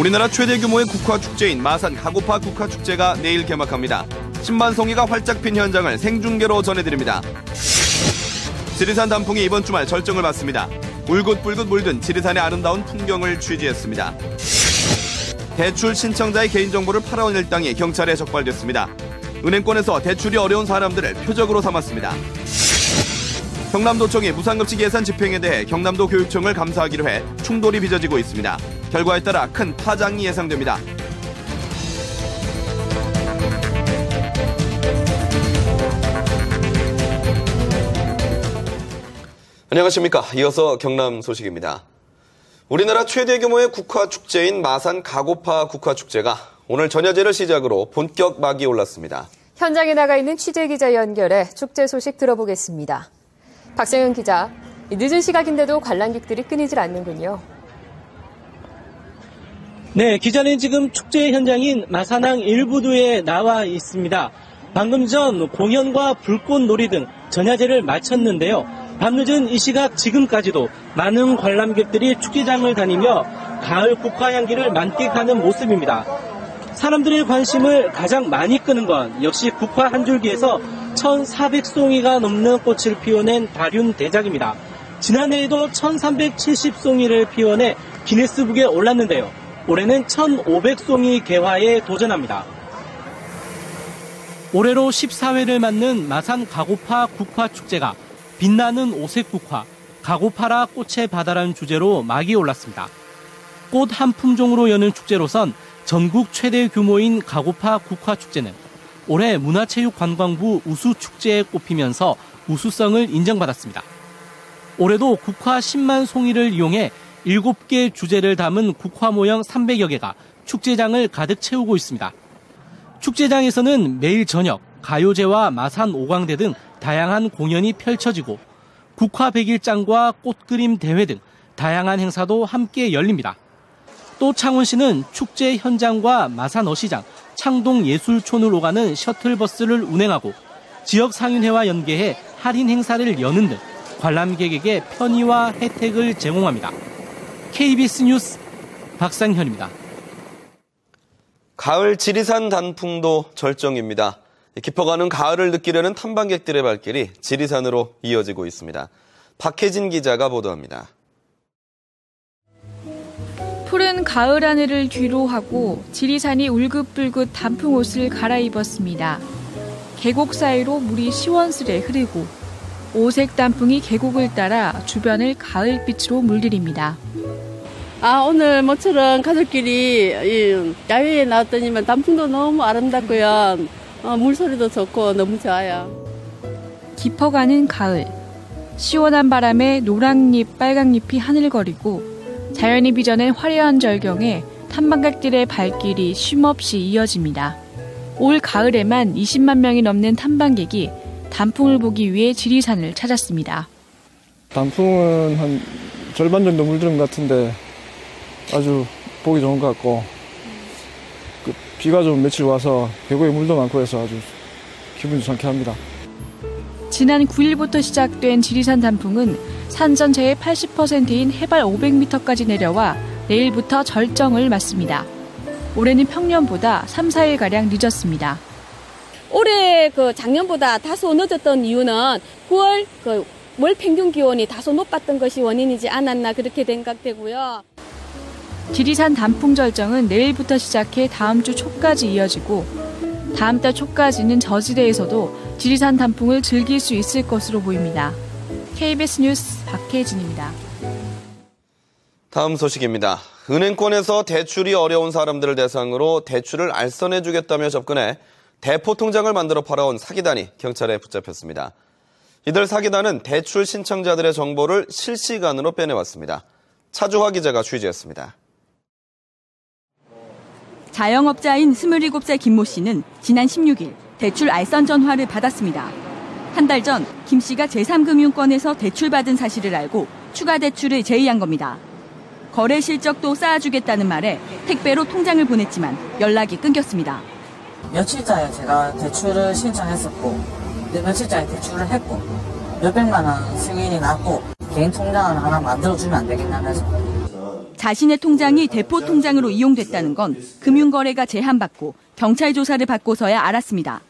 우리나라 최대 규모의 국화축제인 마산 가고파 국화축제가 내일 개막합니다. 10만 송이가 활짝 핀 현장을 생중계로 전해드립니다. 지리산 단풍이 이번 주말 절정을 맞습니다. 울긋불긋 물든 지리산의 아름다운 풍경을 취재했습니다. 대출 신청자의 개인정보를 팔아온 일당이 경찰에 적발됐습니다. 은행권에서 대출이 어려운 사람들을 표적으로 삼았습니다. 경남도청이 무상급식 예산 집행에 대해 경남도 교육청을 감사하기로 해 충돌이 빚어지고 있습니다. 결과에 따라 큰 파장이 예상됩니다. 안녕하십니까. 이어서 경남 소식입니다. 우리나라 최대 규모의 국화축제인 마산 가고파 국화축제가 오늘 전야제를 시작으로 본격 막이 올랐습니다. 현장에 나가 있는 취재기자 연결해 축제 소식 들어보겠습니다. 박정현 기자, 늦은 시각인데도 관람객들이 끊이질 않는군요. 네, 기자는 지금 축제 현장인 마산항 일부두에 나와 있습니다. 방금 전 공연과 불꽃놀이 등 전야제를 마쳤는데요. 밤늦은 이 시각 지금까지도 많은 관람객들이 축제장을 다니며 가을 국화 향기를 만끽하는 모습입니다. 사람들의 관심을 가장 많이 끄는 건 역시 국화 한 줄기에서 1,400송이가 넘는 꽃을 피워낸 다륜 대작입니다. 지난해에도 1,370송이를 피워내 기네스북에 올랐는데요. 올해는 1,500송이 개화에 도전합니다. 올해로 14회를 맞는 마산 가고파 국화축제가 빛나는 오색 국화, 가고파라 꽃의 바다라는 주제로 막이 올랐습니다. 꽃 한 품종으로 여는 축제로선 전국 최대 규모인 가고파 국화축제는 올해 문화체육관광부 우수축제에 꼽히면서 우수성을 인정받았습니다. 올해도 국화 10만 송이를 이용해 7개 주제를 담은 국화 모형 300여 개가 축제장을 가득 채우고 있습니다. 축제장에서는 매일 저녁 가요제와 마산 오광대 등 다양한 공연이 펼쳐지고 국화 백일장과 꽃그림 대회 등 다양한 행사도 함께 열립니다. 또 창원시는 축제 현장과 마산 어시장, 창동 예술촌을 오가는 셔틀버스를 운행하고 지역 상인회와 연계해 할인 행사를 여는 등 관람객에게 편의와 혜택을 제공합니다. KBS 뉴스 박상현입니다. 가을 지리산 단풍도 절정입니다. 깊어가는 가을을 느끼려는 탐방객들의 발길이 지리산으로 이어지고 있습니다. 박혜진 기자가 보도합니다. 푸른 가을 하늘을 뒤로 하고 지리산이 울긋불긋 단풍 옷을 갈아입었습니다. 계곡 사이로 물이 시원스레 흐르고 오색 단풍이 계곡을 따라 주변을 가을빛으로 물들입니다. 오늘 모처럼 가족끼리 야외에 나왔더니만 단풍도 너무 아름답고요. 물소리도 좋고 너무 좋아요. 깊어가는 가을. 시원한 바람에 노랑잎, 빨강잎이 하늘거리고 자연이 빚어낸 화려한 절경에 탐방객들의 발길이 쉼없이 이어집니다. 올 가을에만 20만 명이 넘는 탐방객이 단풍을 보기 위해 지리산을 찾았습니다. 단풍은 한 절반 정도 물드는 것 같은데 아주 보기 좋은 것 같고 비가 좀 며칠 와서 계곡에 물도 많고 해서 아주 기분 좋게 합니다. 지난 9일부터 시작된 지리산 단풍은 산 전체의 80%인 해발 500m까지 내려와 내일부터 절정을 맞습니다. 올해는 평년보다 3, 4일가량 늦었습니다. 올해 작년보다 다소 늦었던 이유는 9월 월 평균 기온이 다소 높았던 것이 원인이지 않았나 그렇게 생각되고요. 지리산 단풍 절정은 내일부터 시작해 다음 주 초까지 이어지고 다음 달 초까지는 저지대에서도 지리산 단풍을 즐길 수 있을 것으로 보입니다. KBS 뉴스 박혜진입니다. 다음 소식입니다. 은행권에서 대출이 어려운 사람들을 대상으로 대출을 알선해주겠다며 접근해 대포 통장을 만들어 팔아온 사기단이 경찰에 붙잡혔습니다. 이들 사기단은 대출 신청자들의 정보를 실시간으로 빼내왔습니다. 차주화 기자가 취재했습니다. 자영업자인 27살 김모 씨는 지난 16일 대출 알선 전화를 받았습니다. 한 달 전 김 씨가 제3금융권에서 대출받은 사실을 알고 추가 대출을 제의한 겁니다. 거래 실적도 쌓아주겠다는 말에 택배로 통장을 보냈지만 연락이 끊겼습니다. 며칠 전에 제가 대출을 신청했었고 며칠 전에 대출을 했고 몇백만 원 승인이 났고 개인 통장을 하나 만들어주면 안 되겠냐면서 자신의 통장이 대포 통장으로 이용됐다는 건 금융거래가 제한받고 경찰 조사를 받고서야 알았습니다.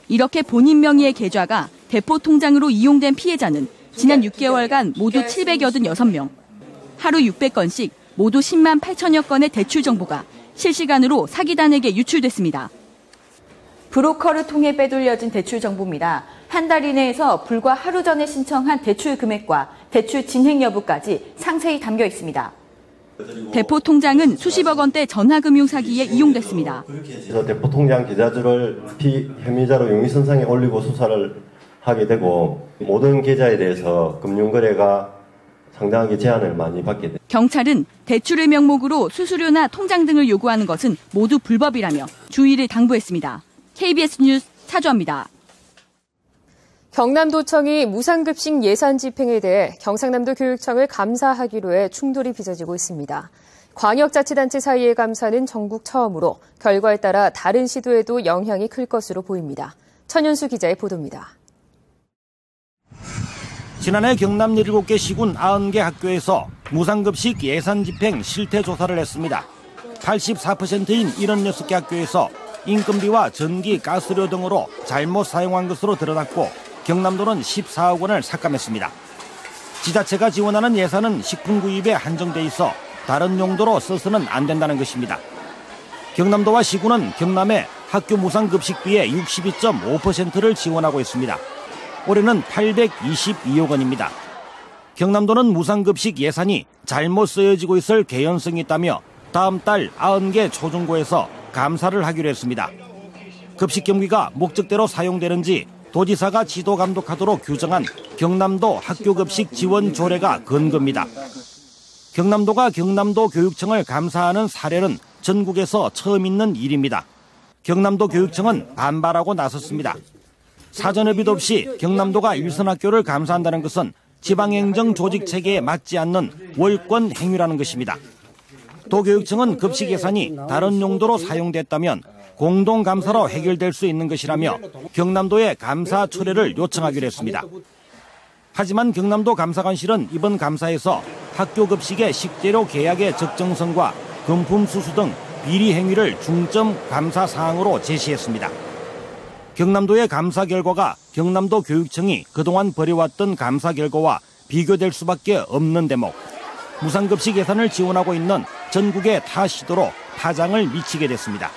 이렇게 본인 명의의 계좌가 대포 통장으로 이용된 피해자는 지난 6개월간 모두 786명, 하루 600건씩 모두 10만 8천여 건의 대출 정보가 실시간으로 사기단에게 유출됐습니다. 브로커를 통해 빼돌려진 대출 정보입니다. 한 달 이내에서 불과 하루 전에 신청한 대출 금액과 대출 진행 여부까지 상세히 담겨 있습니다. 대포 통장은 수십억 원대 전화금융 사기에 이용됐습니다. 그래서 대포 통장 계좌들을 피혐의자로 용의선상에 올리고 수사를 하게 되고 모든 계좌에 대해서 금융거래가 상당하게 제한을 많이 받게 됩니다. 경찰은 대출의 명목으로 수수료나 통장 등을 요구하는 것은 모두 불법이라며 주의를 당부했습니다. KBS 뉴스 차주아입니다. 경남도청이 무상급식 예산 집행에 대해 경상남도 교육청을 감사하기로 해 충돌이 빚어지고 있습니다. 광역자치단체 사이의 감사는 전국 처음으로 결과에 따라 다른 시도에도 영향이 클 것으로 보입니다. 천연수 기자의 보도입니다. 지난해 경남 17개 시군 90개 학교에서 무상급식 예산 집행 실태 조사를 했습니다. 84%인 76개 학교에서 인건비와 전기, 가스료 등으로 잘못 사용한 것으로 드러났고 경남도는 14억 원을 삭감했습니다. 지자체가 지원하는 예산은 식품 구입에 한정돼 있어 다른 용도로 써서는 안 된다는 것입니다. 경남도와 시군은 경남의 학교 무상급식비의 62.5%를 지원하고 있습니다. 올해는 822억 원입니다. 경남도는 무상급식 예산이 잘못 쓰여지고 있을 개연성이 있다며 다음 달 90개 초중고에서 감사를 하기로 했습니다. 급식 경비가 목적대로 사용되는지 도지사가 지도 감독하도록 규정한 경남도 학교급식 지원 조례가 근거입니다. 경남도가 경남도 교육청을 감사하는 사례는 전국에서 처음 있는 일입니다. 경남도 교육청은 반발하고 나섰습니다. 사전협의도 없이 경남도가 일선학교를 감사한다는 것은 지방행정 조직 체계에 맞지 않는 월권 행위라는 것입니다. 도교육청은 급식 예산이 다른 용도로 사용됐다면 공동감사로 해결될 수 있는 것이라며 경남도의 감사 철회를 요청하기로 했습니다. 하지만 경남도 감사관실은 이번 감사에서 학교 급식의 식재료 계약의 적정성과 금품 수수 등 비리 행위를 중점 감사 사항으로 제시했습니다. 경남도의 감사 결과가 경남도 교육청이 그동안 벌여왔던 감사 결과와 비교될 수밖에 없는 대목. 무상급식 예산을 지원하고 있는 전국의 타 시도로 파장을 미치게 됐습니다.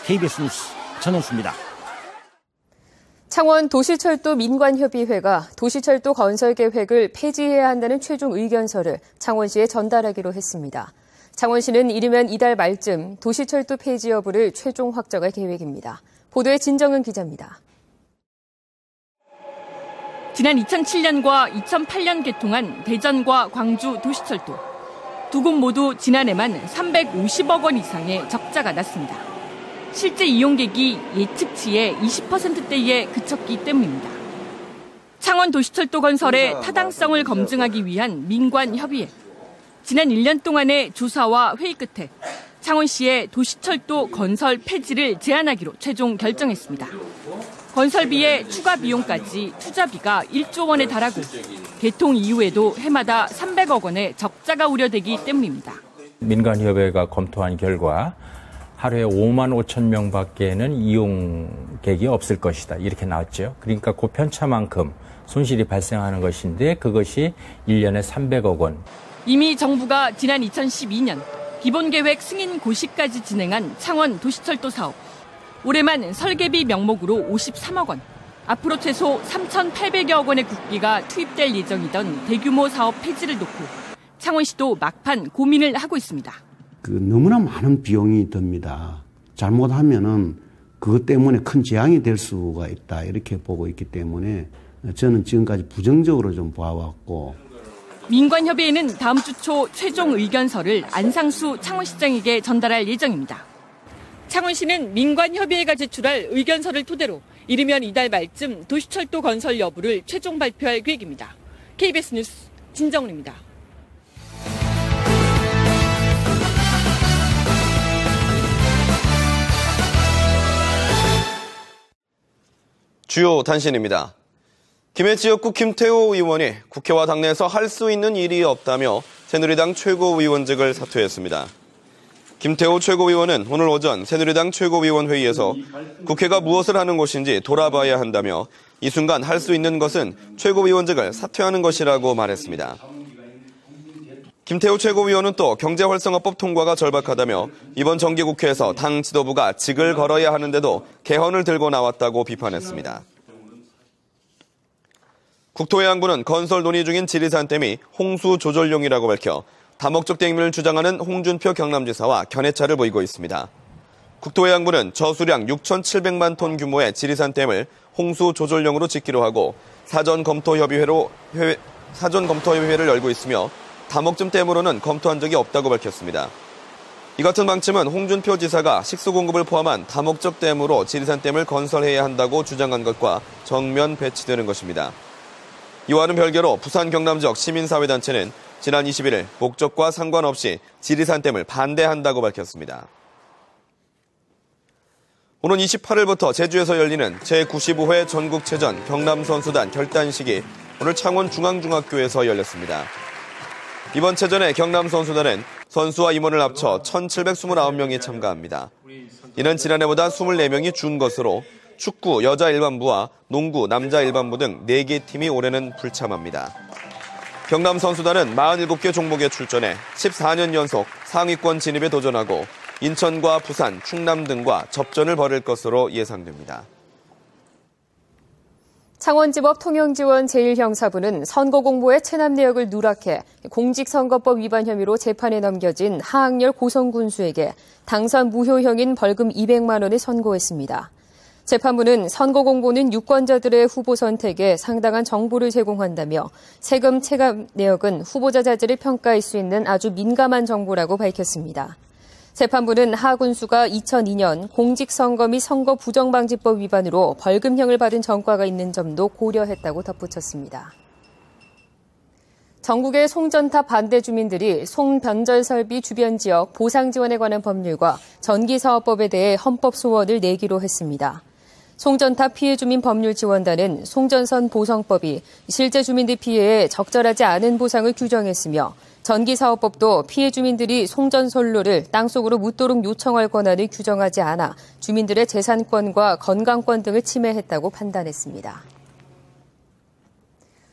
KBS 뉴스 전현수입니다. 창원 도시철도 민관협의회가 도시철도 건설 계획을 폐지해야 한다는 최종 의견서를 창원시에 전달하기로 했습니다. 창원시는 이르면 이달 말쯤 도시철도 폐지 여부를 최종 확정할 계획입니다. 보도에 진정은 기자입니다. 지난 2007년과 2008년 개통한 대전과 광주 도시철도. 두 곳 모두 지난해만 350억 원 이상의 적자가 났습니다. 실제 이용객이 예측치의 20%대에 그쳤기 때문입니다. 창원 도시철도 건설의 타당성을 검증하기 위한 민관협의회. 지난 1년 동안의 조사와 회의 끝에 창원시의 도시철도 건설 폐지를 제한하기로 최종 결정했습니다. 건설비의 추가 비용까지 투자비가 1조 원에 달하고 개통 이후에도 해마다 300억 원의 적자가 우려되기 때문입니다. 민간협회가 검토한 결과 하루에 5만 5천 명밖에는 이용객이 없을 것이다. 이렇게 나왔죠. 그러니까 그 편차만큼 손실이 발생하는 것인데 그것이 1년에 300억 원. 이미 정부가 지난 2012년 기본계획 승인 고시까지 진행한 창원 도시철도 사업. 올해만 설계비 명목으로 53억 원, 앞으로 최소 3,800여 원의 국비가 투입될 예정이던 대규모 사업 폐지를 놓고 창원시도 막판 고민을 하고 있습니다. 너무나 많은 비용이 듭니다. 잘못하면은 그것 때문에 큰 재앙이 될 수가 있다 이렇게 보고 있기 때문에 저는 지금까지 부정적으로 좀 봐왔고. 민관협의회는 다음 주 초 최종 의견서를 안상수 창원시장에게 전달할 예정입니다. 창원시는 민관협의회가 제출할 의견서를 토대로 이르면 이달 말쯤 도시철도 건설 여부를 최종 발표할 계획입니다. KBS 뉴스 진정은입니다. 주요 단신입니다. 김해 지역구 김태호 의원이 국회와 당내에서 할 수 있는 일이 없다며 새누리당 최고위원직을 사퇴했습니다. 김태호 최고위원은 오늘 오전 새누리당 최고위원회의에서 국회가 무엇을 하는 곳인지 돌아봐야 한다며 이 순간 할 수 있는 것은 최고위원직을 사퇴하는 것이라고 말했습니다. 김태호 최고위원은 또 경제활성화법 통과가 절박하다며 이번 정기국회에서 당 지도부가 직을 걸어야 하는데도 개헌을 들고 나왔다고 비판했습니다. 국토해양부는 건설 논의 중인 지리산댐이 홍수 조절용이라고 밝혀 다목적 댐을 주장하는 홍준표 경남지사와 견해차를 보이고 있습니다. 국토해양부는 저수량 6,700만 톤 규모의 지리산댐을 홍수 조절용으로 짓기로 하고 사전 검토 협의회를 열고 있으며 다목적 댐으로는 검토한 적이 없다고 밝혔습니다. 이 같은 방침은 홍준표 지사가 식수 공급을 포함한 다목적 댐으로 지리산댐을 건설해야 한다고 주장한 것과 정면 배치되는 것입니다. 이와는 별개로 부산 경남 지역 시민사회단체는 지난 21일 목적과 상관없이 지리산댐을 반대한다고 밝혔습니다. 오는 28일부터 제주에서 열리는 제95회 전국체전 경남선수단 결단식이 오늘 창원 중앙중학교에서 열렸습니다. 이번 체전에 경남선수단은 선수와 임원을 합쳐 1,729명이 참가합니다. 이는 지난해보다 24명이 준 것으로 축구 여자 일반부와 농구 남자 일반부 등 4개 팀이 올해는 불참합니다. 경남선수단은 47개 종목에 출전해 14년 연속 상위권 진입에 도전하고 인천과 부산, 충남 등과 접전을 벌일 것으로 예상됩니다. 창원지법 통영지원 제1형사부는 선거공보의 체납 내역을 누락해 공직선거법 위반 혐의로 재판에 넘겨진 하학렬 고성군수에게 당선 무효형인 벌금 200만 원을 선고했습니다. 재판부는 선거공보는 유권자들의 후보 선택에 상당한 정보를 제공한다며 세금 체납 내역은 후보자 자질을 평가할 수 있는 아주 민감한 정보라고 밝혔습니다. 재판부는 하 군수가 2002년 공직선거 및 선거 부정방지법 위반으로 벌금형을 받은 전과가 있는 점도 고려했다고 덧붙였습니다. 전국의 송전탑 반대 주민들이 송변절 설비 주변 지역 보상 지원에 관한 법률과 전기사업법에 대해 헌법 소원을 내기로 했습니다. 송전탑 피해 주민 법률 지원단은 송전선 보성법이 실제 주민들 피해에 적절하지 않은 보상을 규정했으며 전기사업법도 피해 주민들이 송전선로를 땅속으로 묻도록 요청할 권한을 규정하지 않아 주민들의 재산권과 건강권 등을 침해했다고 판단했습니다.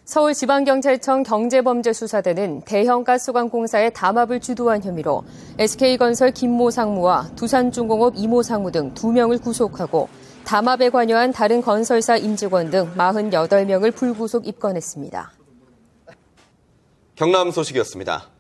서울지방경찰청 경제범죄수사대는 대형가스관공사의 담합을 주도한 혐의로 SK건설 김모 상무와 두산중공업 이모 상무 등 2명을 구속하고 담합에 관여한 다른 건설사 임직원 등 48명을 불구속 입건했습니다. 경남 소식이었습니다.